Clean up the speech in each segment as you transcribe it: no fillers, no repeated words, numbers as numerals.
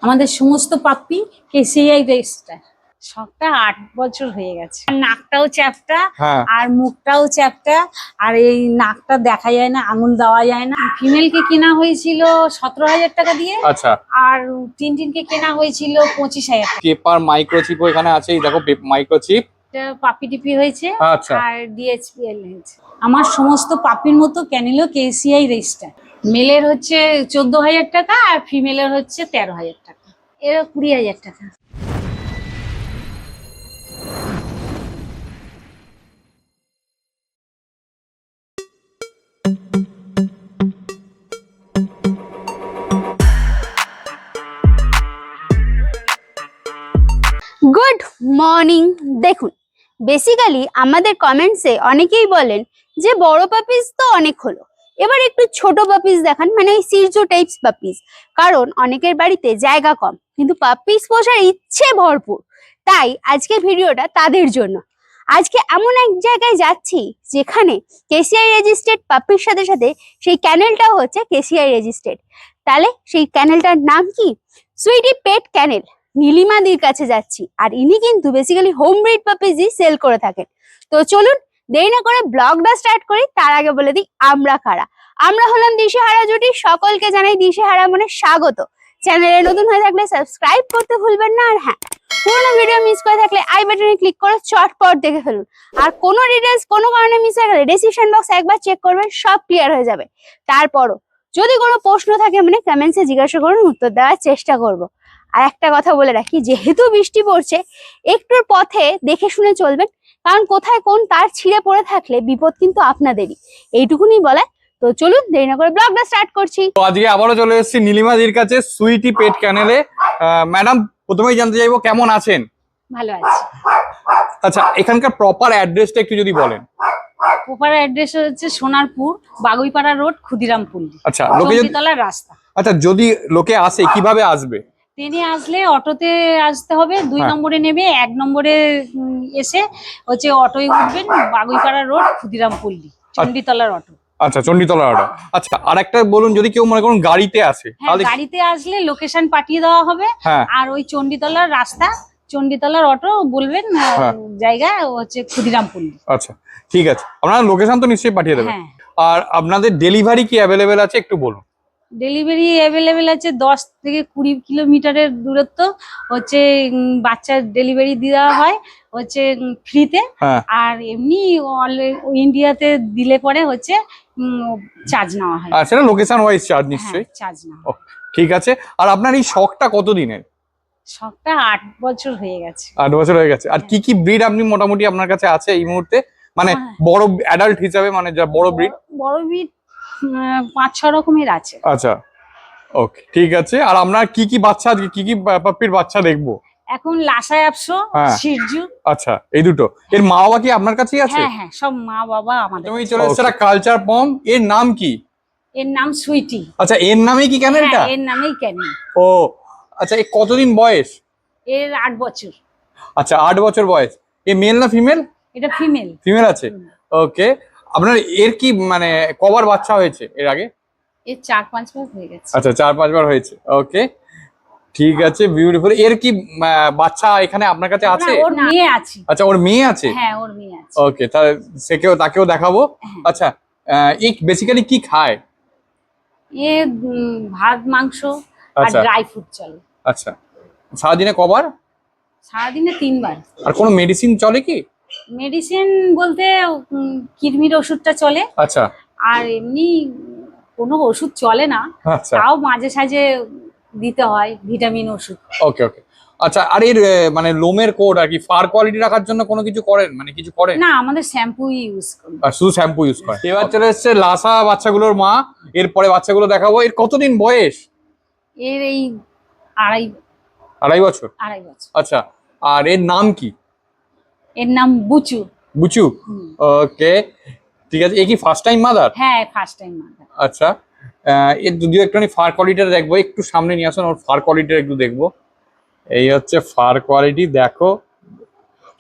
আমাদের সমস্ত puppy কেসিআই register. শখটা 8 বছর হয়ে গেছে। নাকটাও চ্যাপ্টা আর মুখটাও চ্যাপ্টা, আর এই নাকটা দেখা যায় না, আঙুল দেওয়া যায় না। ফিমেলকে কেনা হয়েছিল 17,000 টাকা দিয়ে। আচ্ছা। আর টিনটিনকে কেনা হয়েছিল 25,000 টাকা। পেপার মাইক্রোচিপও এখানে আছে, এই দেখো মাইক্রোচিপ। পাপি টিপি হয়েছে। আচ্ছা। আর ডিএইচপিএল হয়েছে। আমার সমস্ত পাপির মতো ক্যানিলো কেসিআই রেজিস্টার। মেলের হচ্ছে 14,000 টাকা আর ফিমেলের হচ্ছে 13,000 টাকা। এর 20,000 টাকা। Good morning. দেখুন, বেসিক্যালি আমাদের কমেন্টসে অনেকেই বলেন যে বড় পাপিস তো অনেক হলো, এবার একটু ছোট পাপিস দেখান, মানে ওই সিরজো টাইপস পাপিস। কারণ অনেকের বাড়িতে জায়গা কম কিন্তু পাপিস পোষার ইচ্ছে ভরপুর, তাই আজকে ভিডিওটা তাদের জন্য। আজকে এমন এক জায়গায় যাচ্ছি যেখানে কেসিআই রেজিস্ট্রেড পাপির সাথে সাথে সেই ক্যানেলটাও হচ্ছে কেসিআই রেজিস্ট্রেড। তাহলে সেই ক্যানেলটার নাম কি? সুইটি পেট ক্যানেল। নীলিমাদির কাছে যাচ্ছি, আর ইনি কিন্তু বেসিক্যালি হোম ব্রিড পাপিজই সেল করে থাকেন। তো চলুন দেরি না করে ব্লগটা স্টার্ট করি। তার আগে বলে দিই আমরা কারা। আমরা হলাম দিশেহারা জুটি। সকলকে জানাই দিশেহারা মনে স্বাগত। চ্যানেলে নতুন হয়ে থাকলে সাবস্ক্রাইব করতে ভুলবেন না, আর হ্যাঁ, পুরোনো ভিডিও মিস করে থাকলে আই বাটনে ক্লিক করে চটপট দেখে ফেলুন। আর কোনো ডিটেলস কোনো কারণে মিস হয়ে গেলে ডেসক্রিপশন বক্স একবার চেক করবেন, সব ক্লিয়ার হয়ে যাবে। তারপরও যদি কোনো প্রশ্ন থাকে মানে কমেন্টসে জিজ্ঞাসা করুন, উত্তর দেওয়ার চেষ্টা করব। আর একটা কথা বলে রাখি, যেহেতু বৃষ্টি পড়ছে একটুর পথে দেখে শুনে চলবেন, কারণ কোথায় কোন তার ছিঁড়ে পড়ে থাকলে বিপদ কিন্তু আপনাদেরই। এইটুকুনি বলে, তো চলুন দেরি না করে ব্লগটা স্টার্ট করছি। তো আজকে আবারও চলে এসেছি নীলিমাদির কাছে সুইটি পেট ক্যানেলে। ম্যাডাম, প্রথমেই জানতে চাইবো কেমন আছেন? ভালো আছি। আচ্ছা, এখানকার প্রপার অ্যাড্রেসটা একটু যদি বলেন। প্রপার অ্যাড্রেস হচ্ছে সোনারপুর বাগুইপাড়া রোড, ক্ষুদিরামপল্লী। আচ্ছা, লোকে যদি চণ্ডীতলার রাস্তা। আচ্ছা, যদি লোকে আসে কিভাবে আসবে? ট্রেনে আসলে অটোতে আসতে হবে, 2 নম্বরে নেবে, 1 নম্বরে এসে হচ্ছে অটোয় উঠবেন, বাগুইপাড়া রোড, ক্ষুদিরামপল্লী, চণ্ডীতলার অটো। আচ্ছা, চণ্ডীতলার অটো। আচ্ছা, আর একটা বলুন, যদি কেউ মনে করুন গাড়িতে আসে তাহলে? গাড়িতে আসলে লোকেশন পাঠিয়ে দেওয়া হবে। আর ওই চণ্ডীতলার রাস্তা, চণ্ডীতলার অটো বলবেন, জায়গা হচ্ছে ক্ষুদিরামপল্লী। আচ্ছা, ঠিক আছে, আপনারা লোকেশন তো নিশ্চয়ই পাঠিয়ে দেবেন। আর আপনাদের ডেলিভারি কি অ্যাভেলেবেল আছে একটু বলুন। ডেলিভারি অ্যাভেলেবেল আছে, 10 থেকে 20 কিলোমিটারের দূরত্ব হচ্ছে বাচ্চার ডেলিভারি দেওয়া হয় হচ্ছে ফ্রিতে। আর এমনি অল ইন্ডিয়াতে দিলে পরে হচ্ছে চার্জ নেওয়া হয়। আচ্ছা, লোকেশন ওয়াইজ চার্জ নিশ্চয়ই চার্জ নেওয়া। ঠিক আছে। আর আপনার এই শখটা কত দিনের? শখটা 8 বছর হয়ে গেছে। 8 বছর হয়ে গেছে। আর কি কি ব্রিড আপনি মোটামুটি আপনার কাছে আছে এই মুহূর্তে, মানে বড় অ্যাডাল্ট হিসাবে, মানে যা বড় ব্রিড? বড় ব্রিড 5-6 রকমের আছে। আচ্ছা, ওকে, ঠিক আছে। আর আপনার কি কি বাচ্চা, আজকে কি কি পাপ্পির বাচ্চা দেখবো? এখন লাসা অ্যাপসো, শিরজু। আচ্ছা, এই দুটো। এর মা বাবা কি আপনার কাছেই আছে? হ্যাঁ, সব মা বাবা আমাদের। তুমি চলে এসেছো একটা কালচার পম। এর নাম কি? এর নাম সুইটি। আচ্ছা, এর নামেই কি ক্যানেলটা? এর নামেই ক্যানেল। ও আচ্ছা, এর কতদিন বয়স? এর 8 বছর। আচ্ছা, 8 বছর বয়স। এ মেল না ফিমেল? এটা ফিমেল। ফিমেল আছে, ওকে। আপনার এর কি মানে কবার বাচ্চা হয়েছে এর আগে? এর 4-5 বার হয়ে গেছে। আচ্ছা, 4-5 বার হয়েছে, ওকে, ঠিক আছে, বিউটিফুল। এর কি বাচ্চা এখানে আপনার কাছে আছে? ওর মেয়ে আছে। আচ্ছা, ওর মেয়ে আছে? হ্যাঁ, ওর মেয়ে আছে। ওকে, তাহলে তাকেও দেখাবো। আচ্ছা, এই বেসিক্যালি কি খায়? এ ভাত মাংস আর ড্রাই ফ্রুট চলে। আচ্ছা, সারাদিনে কবার? সারাদিনে 3 বার। আর কোনো মেডিসিন চলে কি? মেডিসিন বলতে কিডনির ওষুধটা চলে। আচ্ছা। আর এমনি কোনো ওষুধ চলে না। আচ্ছা, তাও মাঝে সাঝে দিতে হয় ভিটামিন ওষুধ। ওকে ওকে। আচ্ছা, আর এর মানে লোমের কোড আর কি ফার কোয়ালিটি রাখার জন্য কোনো কিছু করেন, মানে কিছু করেন? না, আমাদের শ্যাম্পু ইউজ করি। আর শুধু শ্যাম্পু ইউজ করেন। এবার চলে এসেছে লাসা বাচ্চাগুলোর মা। এরপরে বাচ্চাগুলো দেখাবো। এর কতদিন বয়স? এর এই আড়াই বছর। আচ্ছা, আর এর নাম কি? এর নাম বুচু। বুচু, ওকে, ঠিক আছে। এ কি ফার্স্ট টাইম মাদার? হ্যাঁ, ফার্স্ট টাইম মাদার। আচ্ছা, এর যদিও একটুখানি ফার কোয়ালিটিটা দেখবো, একটু সামনে নিয়ে আসুন, ওর ফার কোয়ালিটিটা একটু দেখবো। এই হচ্ছে ফার কোয়ালিটি, দেখো।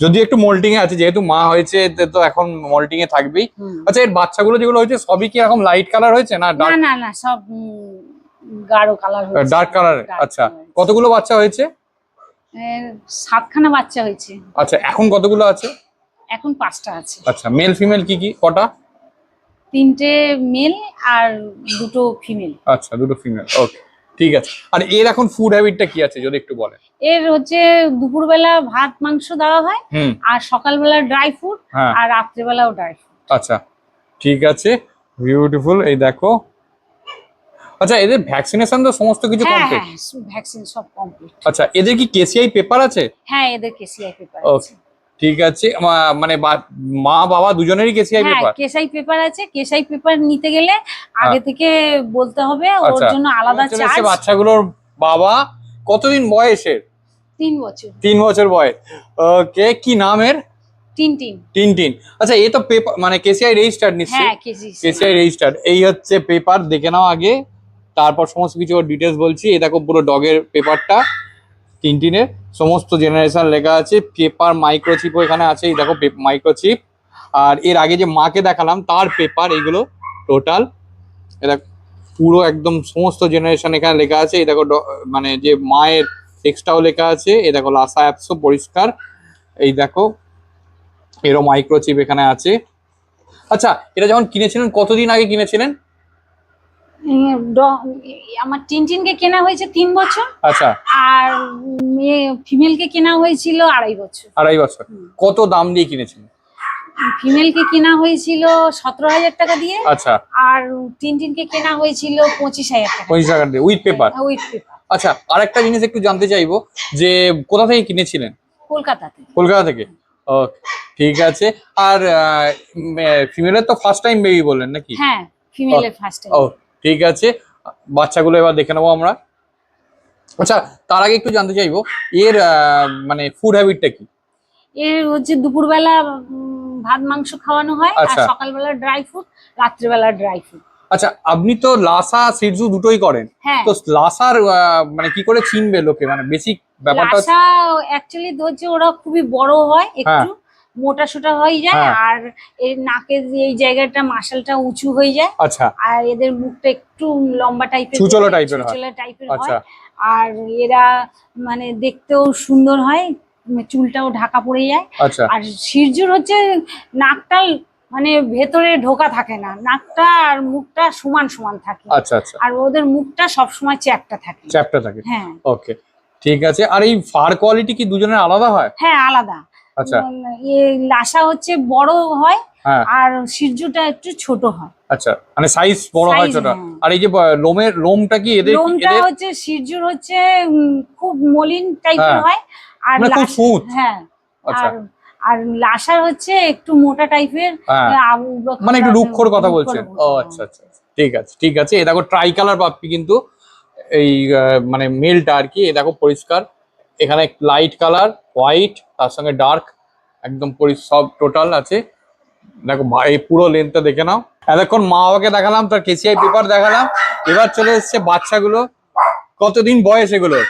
যদি একটু মোল্টিং এ আছে, যেহেতু মা হয়েছে তো এখন মোল্টিং এ থাকবেই। আচ্ছা, এর বাচ্চাগুলো যেগুলো হয়েছে সবই কি এরকম লাইট কালার হয়েছে না? না, সব গাঢ় কালার হয়েছে। Dark colour. Dark আচ্ছা, color হয়েছে। কতগুলো বাচ্চা হয়েছে? 7খানা বাচ্চা হয়েছে। আচ্ছা, এখন কতগুলো আছে? এখন 5টা আছে। আচ্ছা, মেল ফিমেল কি কি কটা? 3টে মেল আর 2টো ফিমেল। আচ্ছা, দুটো ফিমেল। ওকে, ঠিক আছে। আর এর এখন ফুড হ্যাবিটটা কি আছে যদি একটু বলেন? এর হচ্ছে দুপুরবেলা ভাত মাংস দেওয়া হয়, হুম, আর সকালবেলা ড্রাই ফ্রুট, হ্যাঁ, আর রাত্রেবেলাও ড্রাই ফ্রুট। আচ্ছা, ঠিক আছে, বিউটিফুল। এই দেখো। আচ্ছা, এদের ভ্যাকসিনেশন তো সমস্ত কিছু হ্যাঁ কমপ্লিট? হ্যাঁ, ভ্যাকসিন সব কমপ্লিট। আচ্ছা, এদের কি কেসিআই পেপার আছে? হ্যাঁ, এদের কেসিআই পেপার ওকে, আছে। ঠিক আছে। মানে মা বাবা দুজনেরই কেসিআই হ্যাঁ, পেপার? কেসআই পেপার আছে। কেসআই পেপার নিতে গেলে আগে থেকে বলতে হবে, ওর আচ্ছা, জন্য আলাদা চলে এসেছে চার্জ। বাচ্চাগুলোর বাবা। কতদিন বয়সের? 3 বছর। 3 বছর বয়স। ওকে, কি নাম এর? টিনটিন। টিনটিন। আচ্ছা, এ তো পেপার মানে কেসিআই রেজিস্টার্ড নিশ্চয়ই? হ্যাঁ, কেসিআই রেজিস্টার্ড। এই হচ্ছে পেপার, দেখে নাও আগে, তারপর সমস্ত কিছু ডিটেলস বলছি। এই দেখো পুরো ডগের পেপারটা, টিনটিনের সমস্ত জেনারেশন লেখা আছে। পেপার মাইক্রোচিপও এখানে আছে, এই দেখো মাইক্রোচিপ। আর এর আগে যে মাকে দেখালাম তার পেপার, এগুলো টোটাল এটা পুরো একদম সমস্ত জেনারেশন এখানে লেখা আছে। এই দেখো মানে যে মায়ের টেক্সটাও লেখা আছে। এই দেখো লাসা অ্যাপসও পরিষ্কার। এই দেখো এরও মাইক্রোচিপ এখানে আছে। আচ্ছা, এটা যখন কিনেছিলেন কতদিন আগে কিনেছিলেন? আমার টিনটিনকে কেনা হয়েছে 3 বছর। আচ্ছা, আর মেয়ে ফিমেলকে কেনা হয়েছিল 2.5 বছর। 2.5 বছর। কত দাম দিয়ে কিনেছিলেন? ফিমেলকে কেনা হয়েছিল 17,000 টাকা দিয়ে। আচ্ছা, আর টিনটিনকে কেনা হয়েছিল 25,000 টাকা। 25 টাকা দিয়ে উইথ পেপার? With paper. আচ্ছা, আরেকটা জিনিস একটু জানতে চাইবো যে কোথা থেকে কিনেছিলেন? কলকাতাতে। কলকাতা থেকে। ওকে, ঠিক আছে। আর ফিমেলের তো ফার্স্ট টাইম বেবি বললেন নাকি? হ্যাঁ, ফিমেলের ফার্স্ট টাইম। ও, ঠিক আছে। বাচ্চাগুলো এবার দেখে নেবো আমরা। আচ্ছা, তার আগে একটু জানতে চাইবো এর মানে ফুড হ্যাবিটটা কি? এর হচ্ছে দুপুরবেলা ভাত মাংস খাওয়ানো হয়, আর আচ্ছা। সকালবেলা ড্রাই ফ্রুট, রাত্রেবেলা ড্রাই ফ্রুট। আচ্ছা, আপনি তো লাসা সিডজু দুটোই করেন, হ্যাঁ। তো লাসার মানে কি করে চিনবে লোকে, মানে বেসিক ব্যাপারটা হচ্ছে- লাসা অ্যাকচুয়ালি হচ্ছে ওরা খুবই বড় হয়, একটু মোটা সোটা হয়ে যায়, হ্যাঁ। আর এর নাকের যে এই জায়গাটা মাসলটা উঁচু হয়ে যায়, আচ্ছা, আর এদের মুখটা একটু লম্বা টাইপের, ছুচলো টাইপের হয়। ছুচলো টাইপের আচ্ছা, হয়। আর এরা মানে দেখতেও সুন্দর হয়, চুলটাও ঢাকা পড়ে যায়। আচ্ছা, আর শিরজুর হচ্ছে নাকটা মানে ভেতরে ঢোকা থাকে না, নাকটা আর মুখটা সমান সমান থাকে। আচ্ছা, আচ্ছা, আর ওদের মুখটা সবসময় চ্যাপটা থাকে। চ্যাপ্টার থাকে। হ্যাঁ। ওকে, ঠিক আছে। আর এই ফার কোয়ালিটি কি দুজনের আলাদা হয়? হ্যাঁ, আলাদা। আচ্ছা, লাসা হচ্ছে বড় হয়, হ্যাঁ, আর শিরজুটা একটু ছোট হয়। আচ্ছা, মানে সাইজ বড় হয় Size, ছোট। হ্যাঁ। আর এই যে লোমটা কি এদের লোমটা হচ্ছে শিরজুর হচ্ছে খুব মলিন টাইপের হ্যাঁ। হয়, আর মানে খুব smooth? হ্যাঁ। আচ্ছা, আর আর লাসার হচ্ছে একটু মোটা টাইপের, হ্যাঁ। মানে একটু রুক্ষর কথা বলছেন। ও আচ্ছা, আচ্ছা, ঠিক আছে, ঠিক আছে। এ দেখো ট্রাই কালার পাপ্পি কিন্তু, এই মানে মেলটা আর কি। এ দেখো পরিষ্কার, এখানে লাইট কালার, হোয়াইট, তার সঙ্গে ডার্ক, একদম সব টোটাল আছে। দেখো ভাই, পুরো লেন্থটা দেখে নাও। এতক্ষণ মা বাবাকে দেখালাম, তার কেসিআই পেপার দেখালাম, এবার চলে এসছে বাচ্চাগুলো। কতদিন বয়স এগুলোর?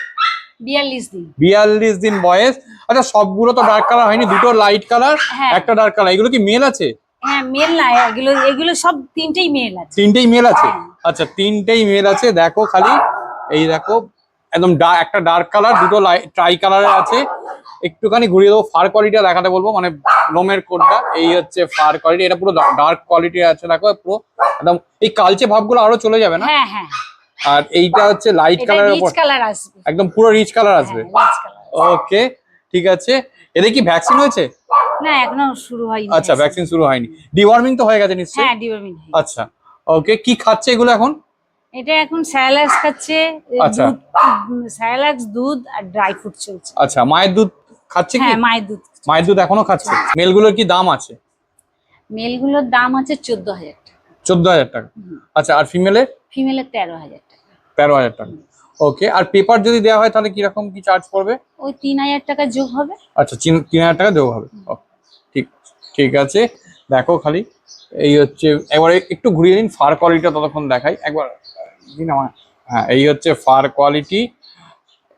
42 দিন। 42 দিন বয়স। আচ্ছা, সবগুলো তো ডার্ক কালার হয়নি, দুটো লাইট কালার, হ্যাঁ। একটা ডার্ক কালার। এগুলো কি মেল আছে? হ্যাঁ, মেল না, এগুলো এগুলো সব 3টেই মেল আছে। 3টেই মেল আছে? হ্যাঁ। আচ্ছা, 3টেই মেল আছে। দেখো খালি, এই দেখো একদম একটা ডার্ক কালার, দুটো ট্রাই কালারের আছে। একটুখানি ঘুরিয়ে দেবো, ফার কোয়ালিটিটা দেখাতে বলবো, মানে লোমের কোডটা। এই হচ্ছে ফার কোয়ালিটি, এটা পুরো ডার্ক কোয়ালিটির আছে। দেখো পুরো একদম এই কালচে ভাবগুলো আরো চলে যাবে না? হ্যাঁ হ্যাঁ। আর এইটা হচ্ছে লাইট এটা কালারের রিচ উপর, কালার আসবে। একদম পুরো রিচ কালার আসবে। হ্যাঁ, রিচ কালার। ওকে, ঠিক আছে। এদের কি ভ্যাকসিন হয়েছে? না, এখনো শুরু হয়নি। আচ্ছা, ভ্যাকসিন শুরু হয়নি। ডিওয়ার্মিং তো হয়ে গেছে নিশ্চয়ই? হ্যাঁ, ডিওয়ার্মিং। আচ্ছা, ওকে। কি খাচ্ছে এগুলো এখন? এটা এখন স্যালাক্স খাচ্ছে, আচ্ছা। দুধ, স্যালাক্স, দুধ আর ড্রাই ফ্রুট চলছে। আচ্ছা, মায়ের দুধ খাচ্ছে কি? হ্যাঁ, মায়ের দুধ। মায়ের দুধ এখনো খাচ্ছে। মেলগুলোর কি দাম আছে? মেলগুলোর দাম আছে 14,000 টাকা। 14,000 টাকা। আচ্ছা, আর ফিমেলের? ফিমেলের 13,000 টাকা। 13,000 টাকা। ওকে। আর পেপার যদি দেওয়া হয় তাহলে কিরকম কি চার্জ পড়বে? ওই 3,000 টাকা যোগ হবে। আচ্ছা, 3,000 টাকা দেওয়া হবে। ঠিক, ঠিক আছে। দেখো খালি, এই হচ্ছে, একবার একটু ঘুরিয়ে দিন, ফার কোয়ালিটিটা ততক্ষণ দেখাই একবার দিন আমার। হ্যাঁ, এই হচ্ছে ফার কোয়ালিটি।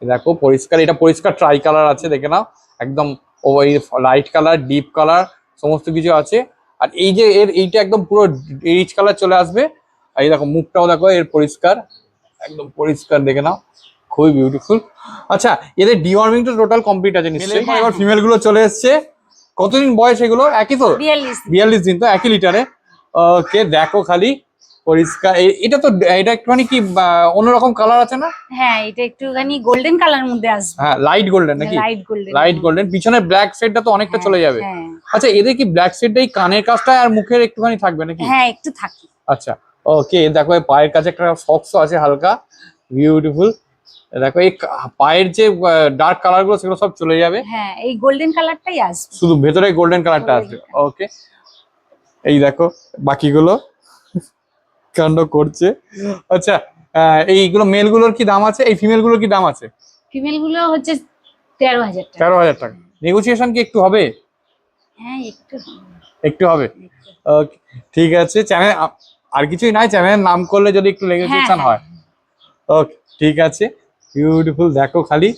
দেখো পরিষ্কার, এটা পরিষ্কার ট্রাই কালার আছে, দেখে নাও একদম। ওই লাইট কালার, ডিপ কালার, সমস্ত কিছু আছে। আর এই যে এইটা একদম পুরো রিচ কালার চলে আসবে। আর এই দেখো মুখটাও দেখো এর পরিষ্কার, একদম পরিষ্কার, দেখে নাও, খুবই বিউটিফুল। আচ্ছা, এদের ডিওয়ার্মিং তো টোটাল কমপ্লিট আছে নিশ্চয়ই? এবার ফিমেল গুলো চলে এসছে। কতদিন বয়স এগুলো? একই তো, 42 দিন তো, একই লিটারে। ওকে, দেখো খালি পরিষ্কার। এটা তো, এটা একটুখানি কি অন্যরকম কালার আছে না? হ্যাঁ, এটা একটুখানি গোল্ডেন কালার মধ্যে আসবে। হ্যাঁ, লাইট গোল্ডেন নাকি? Light golden. পিছনে ব্ল্যাক শেডটা তো অনেকটা চলে যাবে। আচ্ছা, এদের কি ব্ল্যাক শেডটাই কানের কাছটা আর মুখের একটুখানি থাকবে নাকি? হ্যাঁ, একটু থাকে। আচ্ছা, ওকে, দেখো এই পায়ের কাছে একটা সক্স আছে হালকা, বিউটিফুল। দেখো এই পায়ের যে ডার্ক কালার গুলো সেগুলো সব চলে যাবে। হ্যাঁ, এই গোল্ডেন কালারটাই আসবে, শুধু ভেতরে গোল্ডেন কালারটা আসবে। ওকে, এই দেখো বাকিগুলো কাণ্ড করছে। আচ্ছা, এইগুলো মেল গুলোর কি দাম আছে? এই ফিমেল গুলোর কি দাম আছে? ফিমেল গুলো হচ্ছে 13,000 টাকা। 13,000 টাকা। নেগোসিয়েশন কি একটু হবে? হ্যাঁ, একটু হবে। ওকে, ঠিক আছে। চ্যানেল আর কিছুই নাই, চ্যানেলের নাম করলে যদি একটু নেগোসিয়েশন হয়। ওকে, ঠিক আছে, বিউটিফুল। দেখো খালি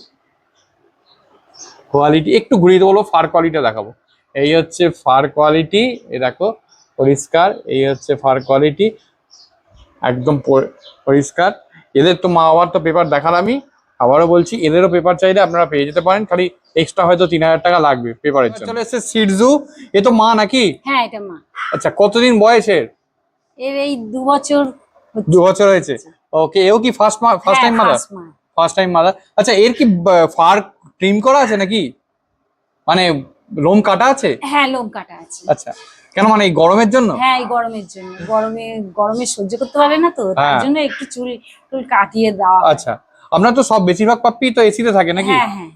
কোয়ালিটি একটু ঘুরিয়ে দেবো, ফার কোয়ালিটি দেখাবো। এই হচ্ছে ফার কোয়ালিটি, এই দেখো পরিষ্কার। এই হচ্ছে ফার কোয়ালিটি, একদম পরিষ্কার। এদের তো মা বাবার তো পেপার দেখালামই, আবারও বলছি এদেরও পেপার চাইলে আপনারা পেয়ে যেতে পারেন, খালি এক্সট্রা হয়তো 3,000 টাকা লাগবে পেপারের জন্য। চলে এসেছে শিটজু, এ তো মা নাকি? হ্যাঁ, এটা মা। আচ্ছা, কতদিন বয়সের? এর এই 2 বছর। 2 বছর হয়েছে। ওকে, এও কি first time mother? First time mother. আচ্ছা, এর কি ফার ট্রিম করা আছে নাকি, মানে লোম কাটা আছে? হ্যাঁ, লোম কাটা আছে। আচ্ছা, কেন, মানে এই গরমের জন্য? হ্যাঁ, এই গরমের জন্য, গরমে সহ্য করতে পারে না তো, তার জন্য একটু চুল কাটিয়ে দেওয়া। আচ্ছা, আপনার তো সব বেশিরভাগ পাপ্পি তো এসিতে থাকে নাকি? হ্যাঁ, হ্যাঁ।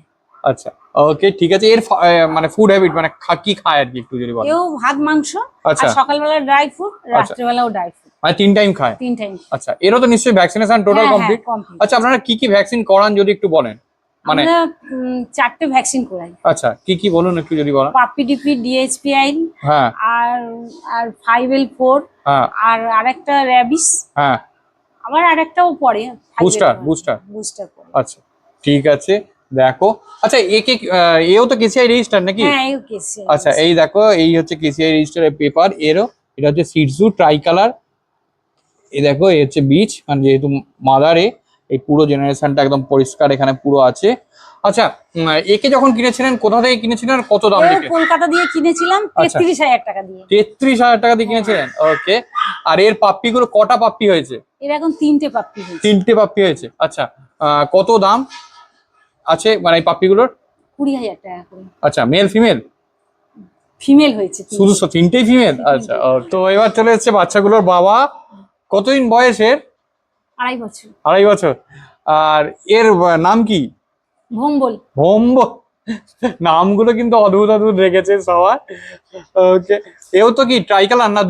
আচ্ছা, ওকে, ঠিক আছে। এর মানে ফুড হ্যাবিট, মানে কি খায় আর কি, একটু যদি বলেন। এও ভাত মাংস, আচ্ছা, আর সকালবেলা ড্রাই ফ্রুট, রাত্রেবেলাও ড্রাই ফ্রুট, মানে 3 টাইম খায়? 3 টাইম। আচ্ছা, এরও তো নিশ্চয়ই ভ্যাকসিনেশন টোটাল কমপ্লিট? আচ্ছা, আপনারা কি কি ভ্যাকসিন করান যদি একটু বলেন, মানে? আমরা 4টে ভ্যাকসিন করাই। আচ্ছা, কি কি বলুন একটু যদি বলেন। পাপিডিপি, ডিএইচপিআই, হ্যাঁ, আর 5L4, হ্যাঁ, আর আরেকটা র্যাবিস, হ্যাঁ, আবার আরেকটাও পড়ে, বুস্টার। পড়ে। আচ্ছা, ঠিক আছে, দেখো। আচ্ছা, এও তো কেসিআই রেজিস্টার নাকি? হ্যাঁ, এও কেসিআই। আচ্ছা, এই দেখো, এই হচ্ছে কেসিআই রেজিস্টারের পেপার এরও। এটা হচ্ছে শিটজু ট্রাই কালার। এই দেখো, এই হচ্ছে বীজ, মানে যেহেতু মাদারে এই পুরো জেনারেশনটা একদম পরিষ্কার এখানে পুরো আছে। আচ্ছা, একে যখন কিনেছিলেন কোথা থেকে কিনেছিলেন আর কত দাম দিয়ে? কলকাতা দিয়ে কিনেছিলাম 33,000 টাকা দিয়ে। 33,000 টাকা দিয়ে কিনেছিলেন? ওকে, আর এর পাপ্পি গুলো কটা পাপ্পি হয়েছে? এর এখন 3টে পাপ্পি হয়েছে। 3টে পাপ্পি হয়েছে। আচ্ছা, কত দাম আছে মানে এই পাপ্পি গুলোর? 20,000 টাকা করে। আচ্ছা, মেল ফিমেল? ফিমেল হয়েছে শুধু 3টেই ফিমেল? আচ্ছা, তো এবার চলে এসেছে বাচ্চাগুলোর বাবা। কতদিন বয়সের? 2.5 বছর। 2.5 বছর। আর এর নাম কি? ভোম্বল। ভোম্বল। নামগুলো কিন্তু অদ্ভুত অদ্ভুত রেখেছে সবাই। ওকে, এও তো কি ট্রাই কালার না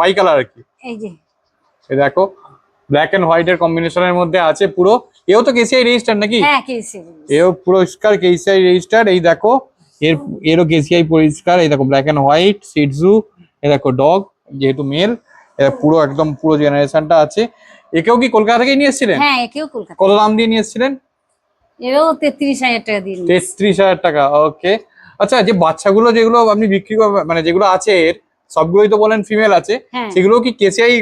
বাই কালার আর কি? এই যে দেখো, ব্ল্যাক এন্ড হোয়াইট এর কম্বিনেশনের মধ্যে আছে পুরো। এও তো কেসিআই রেজিস্টার নাকি? হ্যাঁ, কেসিআই। এও পুরস্কার কেসিআই রেজিস্টার। এই দেখো, এরও কেসিআই পরিষ্কার। এই দেখো, ব্ল্যাক এন্ড হোয়াইট শিটজু। এই দেখো ডগ, যেহেতু মেল, এটা পুরো একদম পুরো জেনারেশনটা আছে। একেও কি কলকাতা থেকেই নিয়ে এসেছিলেন? হ্যাঁ, একেও কলকাতা। কত দাম দিয়ে নিয়ে এসেছিলেন? এরও 33,000 টাকা দিয়ে। 33,000 টাকা। ওকে, আচ্ছা, যে বাচ্চাগুলো যেগুলো আপনি বিক্রি করবেন, মানে যেগুলো আছে এর সবগুলোই তো বলেন ফিমেল আছে, সেগুলো কি কেসিআই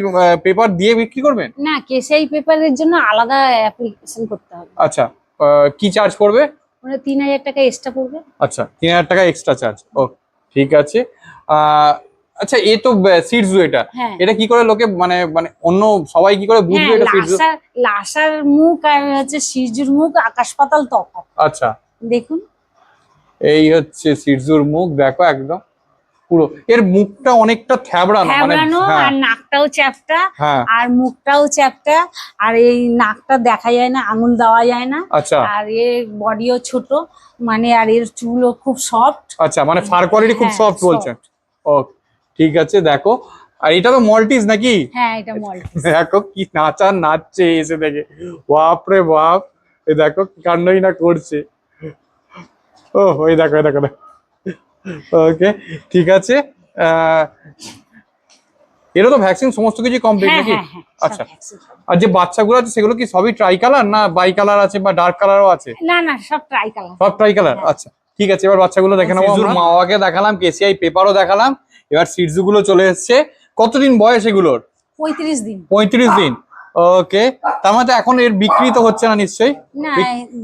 পেপার দিয়ে বিক্রি করবেন? না, কেসিআই পেপারের জন্য আলাদা অ্যাপ্লিকেশন করতে হবে। আচ্ছা, কি চার্জ পড়বে? মানে 3,000 টাকা এক্সট্রা পড়বে। আচ্ছা, 3,000 টাকা এক্সট্রা চার্জ। ওকে, ঠিক আছে। আচ্ছা, এ তো শিটজু, এটা কি করে লোকে মানে মানে অন্য সবাই কি করে বুঝবে এটা শিটজু? লাসার মুখ আর হচ্ছে শিটজুর মুখ আকাশ পাতাল তফাৎ। আচ্ছা, দেখুন, এই হচ্ছে শিটজুর মুখ। দেখো, একদম পুরো এর মুখটা অনেকটা থ্যাবড়ানো, মানে আর নাকটাও চ্যাপ্টা, আর মুখটাও চ্যাপ্টা, আর এই নাকটা দেখা যায় না, আঙুল দেওয়া যায় না। আচ্ছা, আর এর বডিও ছোট, মানে আর এর চুলও খুব সফট। আচ্ছা, মানে ফার কোয়ালিটি খুব সফট বলছেন। ওকে, ঠিক আছে। দেখো, আর এটা তো মল্টিজ নাকি? হ্যাঁ, এটা মল্টিজ। দেখো কি নাচছে এসে দেখে, বাপ রে বাপ। এই দেখো কি কাণ্ডই না করছে। ও, ওই দেখো, দেখো। ওকে, ঠিক আছে। এরও তো ভ্যাকসিন সমস্ত কিছু কমপ্লিট নাকি? আচ্ছা, আর যে বাচ্চাগুলো আছে সেগুলো কি সবই ট্রাই কালার না বাই কালার আছে বা ডার্ক কালারও আছে? না, না, সব ট্রাই কালার। সব ট্রাই কালার। আচ্ছা, ঠিক আছে, এবার বাচ্চাগুলো দেখে নেবো। মা বাবাকে দেখালাম, কেসিআই পেপারও দেখালাম, এবার শিটজু গুলো চলে এসছে। কতদিন বয়স এগুলোর? 35 দিন। 35 দিন। ওকে, তার মানে তো এখন এর বিক্রি তো হচ্ছে না নিশ্চয়ই? না,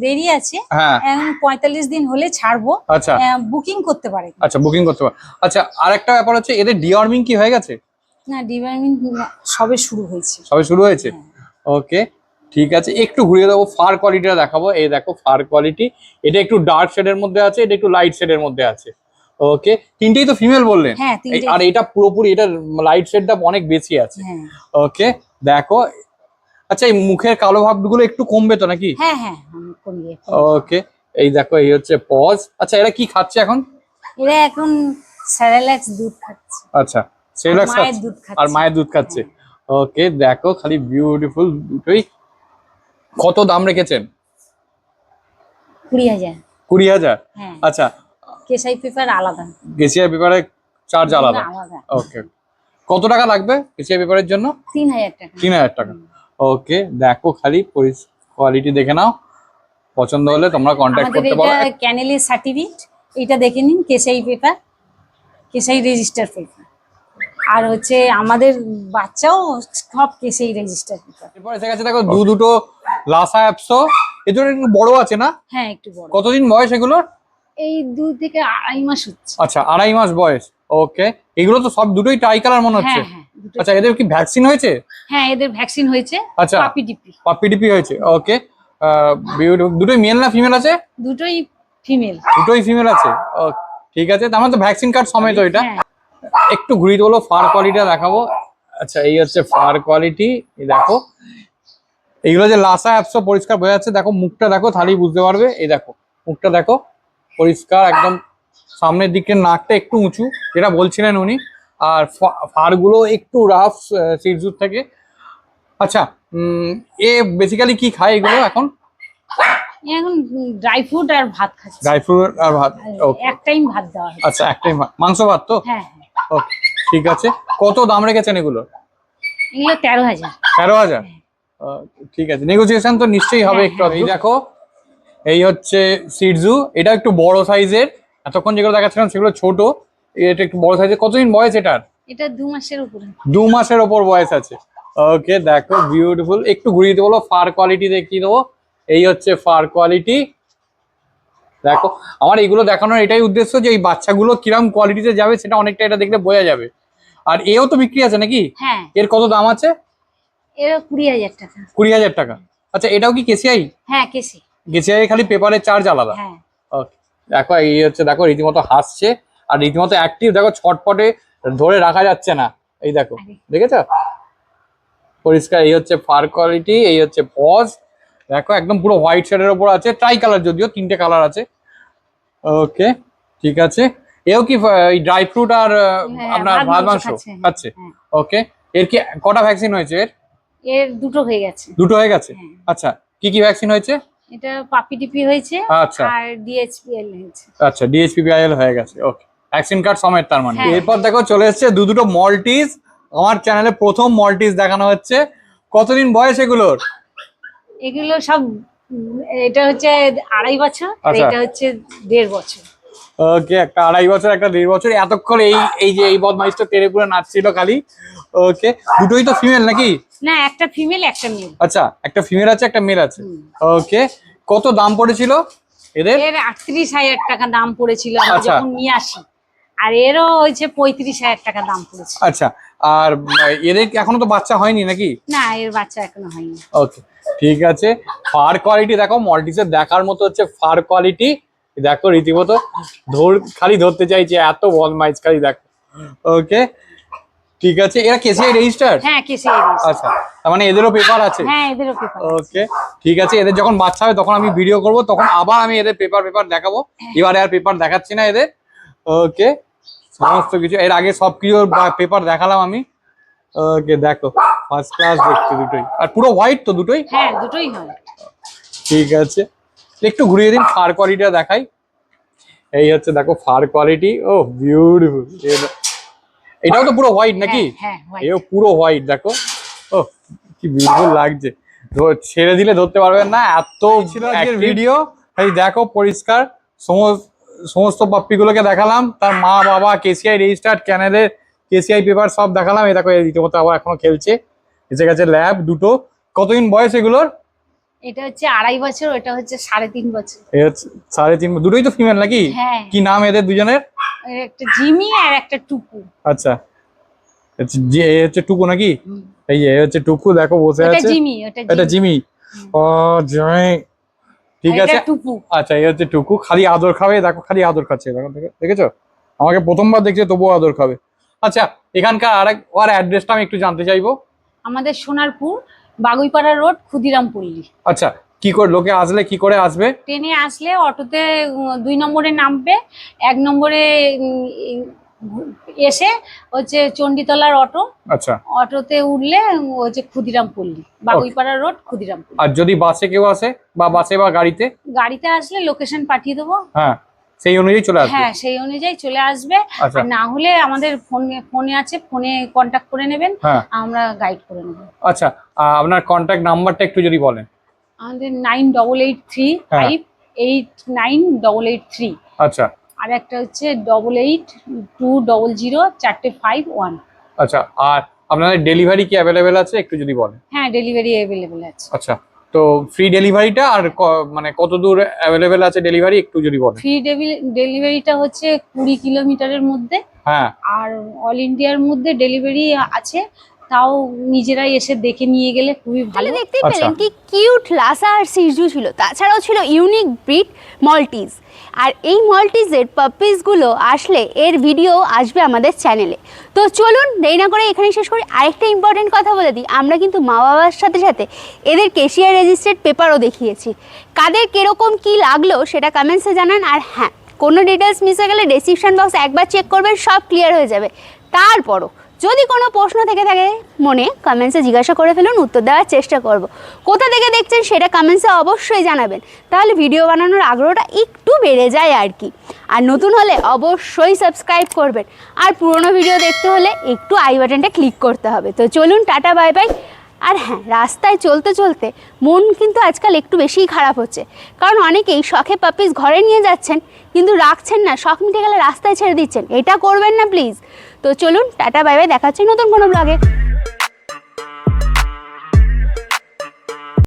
দেরি আছে। হ্যাঁ, এখন 45 দিন হলে ছাড়বো। আচ্ছা বুকিং করতে পারে। আচ্ছা, বুকিং করতে পারে। আচ্ছা, আরেকটা ব্যাপার হচ্ছে এদের ডিওয়ার্মিং কি হয়ে গেছে? না, ডিওয়ার্মিং সবে শুরু হয়েছে। সবে শুরু হয়েছে। ওকে, ঠিক আছে, একটু ঘুরিয়ে দেবো, ফার কোয়ালিটিটা দেখাবো। এই দেখো ফার কোয়ালিটি, এটা একটু ডার্ক শেডের মধ্যে আছে, এটা একটু লাইট শেডের মধ্যে আছে। ওকে, তিনটেই তো ফিমেল বললেন? হ্যাঁ, তিনটেই। আর এটা পুরোপুরি, এটা লাইট শেডটা অনেক বেশি আছে। হ্যাঁ। ওকে, দেখো। আচ্ছা, এই মুখের কালো ভাবগুলো একটু কমবে তো নাকি? হ্যাঁ হ্যাঁ, কমিয়ে। ওকে, এই দেখো, এই হচ্ছে পজ। আচ্ছা, এরা কি খাচ্ছে এখন? এরা এখন সেরেল্যাক্স দুধ খাচ্ছে। আচ্ছা, সেরেল্যাক্স মায়ের দুধ খাচ্ছে। আর মায়ের দুধ খাচ্ছে। ওকে, দেখো খালি বিউটিফুল দুটোই। কত দাম রেখেছেন? 20,000। 20,000? হ্যাঁ। আচ্ছা, কেসাই পেপার আলাদা। গেসিয়া পেপারে চার্জ আলাদা? আলাদা। ওকে, কত টাকা লাগবে গেসিয়া পেপারের জন্য? 3,000 টাকা। 3,000 টাকা। ওকে, দেখো খালি কোয়ালিটি দেখে নাও, পছন্দ হলে তোমরা কন্ট্যাক্ট আমাদের করতে পারো। এটা ক্যানেলের সার্টিফিকেট, এটা দেখে নিন। কেসাই পেপার, কেসাই রেজিস্টার পেপার। আর হচ্ছে আমাদের বাচ্চাও সব কেসাই রেজিস্টার পেপার। এরপর এসে গেছে দেখো দুটো লাসা অ্যাপসো। এদের একটু বড় আছে না? হ্যাঁ, একটু বড়। কতদিন বয়স এগুলোর? এই 2 থেকে 2.5 মাস হচ্ছে। আচ্ছা, 2.5 মাস বয়স। ওকে, এগুলো তো সব দুটোই ট্রাই কালার মনে হচ্ছে। হ্যাঁ হ্যাঁ, দুটো। আচ্ছা, এদের কি ভ্যাকসিন হয়েছে? হ্যাঁ, এদের ভ্যাকসিন হয়েছে। আচ্ছা, পাপিডিপি। পাপিডিপি হয়েছে। ওকে, দুটোই মেল না ফিমেল আছে? দুটোই ফিমেল। দুটোই ফিমেল আছে। ওকে, ঠিক আছে, তার মানে তো ভ্যাকসিন কার্ড সমেত এটা। হ্যাঁ। একটু ঘুরিয়ে দেবো, ফার কোয়ালিটিটা দেখাবো। আচ্ছা, এই হচ্ছে ফার কোয়ালিটি, দেখো। এইগুলো যে লাসা অ্যাপসো পরিষ্কার বোঝা যাচ্ছে। দেখো মুখটা দেখো, তাহলেই বুঝতে পারবে। এই দেখো মুখটা দেখো, পরিষ্কার একদম। সামনের দিকে নাকটা একটু উঁচু, যেটা বলছিলেন উনি। আর ফারগুলো একটু রাফ সিজুর থেকে। আচ্ছা, এ বেসিক্যালি কি খায় এগুলো এখন? এখন ড্রাই ফ্রুট আর ভাত খাচ্ছে। ড্রাই ফ্রুট আর ভাত। ওকে, এক টাইম ভাত দেওয়া হয়। আচ্ছা, একটাই মাংস ভাত তো? হ্যাঁ হ্যাঁ। ওকে, ঠিক আছে। কত দাম রেখেছেন এগুলো? এগুলো 13,000। 13,000? ঠিক আছে, নেগোসিয়েশন তো নিশ্চয়ই হবে হ্যাঁ, একটু। এই দেখো, এই হচ্ছে সিটজু, এটা একটু বড় সাইজের। এতক্ষণ যেগুলো দেখাচ্ছিলাম সেগুলো ছোট, এটা একটু বড় সাইজের। কতদিন বয়স এটার? এটা 2 মাসের উপরে। 2 মাসের ওপর বয়স আছে। ওকে, দেখো বিউটিফুল। একটু ঘুরিয়ে দেবো, ফার কোয়ালিটি দেখিয়ে দেবো। এই হচ্ছে ফার কোয়ালিটি, দেখো। আমার এগুলো দেখানোর এটাই উদ্দেশ্য যে এই বাচ্চাগুলো কিরম কোয়ালিটিতে যাবে সেটা অনেকটা এটা দেখলে বোঝা যাবে। আর এও তো বিক্রি আছে নাকি? হ্যাঁ, এর কত দাম আছে? এর 20,000 টাকা। 20,000 টাকা। আচ্ছা, এটাও কি কেসিআই? হ্যাঁ, কেসি। কেসিআই খালি পেপারের চার্জ আলাদা? হ্যাঁ। ওকে, দেখো এই হচ্ছে, দেখো রীতিমতো হাসছে আর রীতিমতো অ্যাক্টিভ। দেখো ছটপটে ধরে রাখা যাচ্ছে না। এই দেখো, দেখেছো পরিষ্কার। এই হচ্ছে ফার কোয়ালিটি, এই হচ্ছে পজ। দেখো একদম পুরো হোয়াইট শেডের ওপর আছে, ট্রাই কালার, যদিও 3টে কালার আছে। ওকে, ঠিক আছে। এও কি ড্রাই ফ্রুট আর আপনার ভাত মাংস খাচ্ছে? ওকে, এর কি কটা ভ্যাকসিন হয়েছে? এর দুটো হয়ে গেছে। দুটো হয়ে গেছে। আচ্ছা, কি কি ভ্যাকসিন হয়েছে? এটা পাপিডিপি হয়েছে। আচ্ছা, আর ডিএইচপিএল হয়েছে। আচ্ছা, ডিএইচপিআইএল হয়ে গেছে। ওকে, ভ্যাকসিন কার্ড সমেত তার মানে। হ্যাঁ। এরপর দেখো চলে এসেছে দুটো মল্টিজ। আমার চ্যানেলে প্রথম মল্টিজ দেখানো হচ্ছে। কতদিন বয়স এগুলোর? এগুলো সব এটা হচ্ছে 2.5 বছর, আর আচ্ছা। এটা হচ্ছে 1.5 বছর। ওকে, একটা 2.5 বছর, একটা 1.5 বছর। এতক্ষণ এই যে এই বদমাইশটা তেরে পুরে নাচছিল খালি। ওকে, দুটোই তো ফিমেল নাকি? না, একটা ফিমেল একটা মেল। আচ্ছা, একটা ফিমেল আছে, একটা মেল আছে। ওকে, কত দাম পড়েছিল এদের? এর 38,000 টাকা দাম পড়েছিল আমরা আচ্ছা। যখন নিয়ে আসি। আর এরও হয়েছে 35,000 টাকা দাম পড়েছে। আচ্ছা, আর এদের এখনো তো বাচ্চা হয়নি নাকি? না, এর বাচ্চা এখনো হয়নি। ওকে, ঠিক আছে। ফার কোয়ালিটি দেখো, মল্টিসের দেখার মতো হচ্ছে ফার কোয়ালিটি। দেখো রীতিমতো খালি ধরতে চাইছে, এত বদমাইশ খালি দেখো। ওকে, ঠিক আছে। এরা কেসিআই রেজিস্টার? হ্যাঁ, কেসি। আচ্ছা, তার মানে এদেরও পেপার আছে? হ্যাঁ, এদেরও পেপার। ওকে, ঠিক আছে। এদের যখন বাচ্চা হবে তখন আমি ভিডিও করব, তখন আবার আমি এদের পেপার দেখাবো। এবারে আর পেপার দেখাচ্ছি না এদের। ওকে, সমস্ত কিছু এর আগে সবকিছু পেপার দেখালাম আমি। ওকে, দেখো ফার্স্ট ক্লাস দেখতে দুটোই, আর পুরো হোয়াইট তো দুটোই? হ্যাঁ, দুটোই হয়। ঠিক আছে, একটু ঘুরিয়ে দিন, ফার কোয়ালিটিটা দেখাই। এই হচ্ছে দেখো ফার কোয়ালিটি। ও বিউটিফুল। এটাও তো পুরো হোয়াইট নাকি? হ্যাঁ, হ্যাঁ, এও পুরো হোয়াইট, দেখো। ও কি বিউটিফুল লাগছে। ছেড়ে দিলে ধরতে পারবেন না, এত ছিল আজকের ভিডিও। এই দেখো পরিষ্কার সমস্ত পাপ্পিগুলোকে দেখালাম, তার মা বাবা, কেসিআই রেজিস্টার্ড, ক্যানেলের কেসিআই পেপার সব দেখালাম। এই দেখো এই রীতিমতো আবার এখনো খেলছে। এসে গেছে ল্যাব দুটো, কতদিন বয়স এগুলোর? এটা হচ্ছে 2.5 বছর, এটা হচ্ছে 3.5 বছর। এই হচ্ছে 3.5, দুটোই তো ফিমেল নাকি? হ্যাঁ, কি নাম এদের দুজনের? একটা জিমি আর একটা টুকু। আচ্ছা, এই হচ্ছে টুকু নাকি? এই যে এই হচ্ছে টুকু, দেখো বসে এটা আছে। জিমি, এটা জিমি। ও জিমি, ঠিক আছে। টুকু। আচ্ছা, এই হচ্ছে টুকু, খালি আদর খাবে, দেখো খালি আদর খাচ্ছে, দেখো দেখেছো? আমাকে প্রথমবার দেখছে তবুও আদর খাবে। আচ্ছা, এখানকার আর অ্যাড্রেসটা আমি একটু জানতে চাইবো। আমাদের সোনারপুর, বাগুইপাড়া রোড, ক্ষুদিরাম পল্লী। আচ্ছা, কি করে লোকে আসলে কি করে আসবে? ট্রেনে আসলে অটোতে 2 নম্বরে নামবে, 1 নম্বরে এসে হচ্ছে চণ্ডীতলার অটো। আচ্ছা, অটোতে উঠলে হচ্ছে ক্ষুদিরাম পল্লী, বাগুইপাড়া রোড, ক্ষুদিরাম পল্লী। আর যদি বাসে কেউ আসে বা বাসে বা গাড়িতে? গাড়িতে আসলে লোকেশন পাঠিয়ে দেবো। হ্যাঁ, সেই অনুযায়ী চলে আসবে। হ্যাঁ, সেই অনুযায়ী চলে আসবে। আচ্ছা, আর না হলে আমাদের ফোনে আছে, ফোনে কন্ট্যাক্ট করে নেবেন, হ্যাঁ, আমরা গাইড করে নেব। আচ্ছা, আপনার কন্ট্যাক্ট নাম্বারটা একটু যদি বলেন। আমাদের 9883589883। আচ্ছা, আর একটা হচ্ছে 88200451। আচ্ছা, আর আপনাদের ডেলিভারি কি অ্যাভেলেবেল আছে একটু যদি বলেন? হ্যাঁ, ডেলিভারি অ্যাভেলেবেল আছে। আচ্ছা, তো ফ্রি ডেলিভারিটা আর মানে কত দূর অ্যাভেলেবেল আছে ডেলিভারি একটু যদি বলেন? ফ্রি ডেলিভারিটা হচ্ছে 20 কিলোমিটারের মধ্যে। হ্যাঁ, আর অল ইন্ডিয়ার মধ্যে ডেলিভারি আছে, তাও নিজেরাই এসে দেখে নিয়ে গেলে খুবই ভালো। দেখতে পেলেন কি কিউট লাসা আর সিরজু ছিল, তাছাড়াও ছিল ইউনিক ব্রিড মল্টিজ। আর এই মল্টিজের পাপিসগুলো আসলে এর ভিডিও আসবে আমাদের চ্যানেলে। তো চলুন দেরি না করে এখানে শেষ করি। আরেকটা ইম্পর্টেন্ট কথা বলে দিই, আমরা কিন্তু মা বাবার সাথে সাথে এদের কেশিয়ার রেজিস্টার্ড পেপারও দেখিয়েছি। কাদের কিরকম কি লাগলো সেটা কমেন্টসে জানান। আর হ্যাঁ, কোনো ডিটেলস মিস হয়ে গেলে ডেসক্রিপশন বক্স একবার চেক করবেন, সব ক্লিয়ার হয়ে যাবে। তারপরও যদি কোনো প্রশ্ন থেকে থাকে মনে, কমেন্টসে জিজ্ঞাসা করে ফেলুন, উত্তর দেওয়ার চেষ্টা করব। কোথা থেকে দেখছেন সেটা কমেন্টসে অবশ্যই জানাবেন, তাহলে ভিডিও বানানোর আগ্রহটা একটু বেড়ে যায় আর কি। আর নতুন হলে অবশ্যই সাবস্ক্রাইব করবেন, আর পুরনো ভিডিও দেখতে হলে একটু আই বাটনটা ক্লিক করতে হবে। তো চলুন, টাটা, বাই বাই। আর হ্যাঁ, রাস্তায় চলতে চলতে মন কিন্তু আজকাল একটু বেশিই খারাপ হচ্ছে, কারণ অনেকেই শখে পাপিস ঘরে নিয়ে যাচ্ছেন কিন্তু রাখছেন না, শখ মিটে গেলে রাস্তায় ছেড়ে দিচ্ছেন। এটা করবেন না প্লিজ। তো চলুন, টাটা, বাই বাই, দেখা হচ্ছে নতুন কোনো ব্লগে।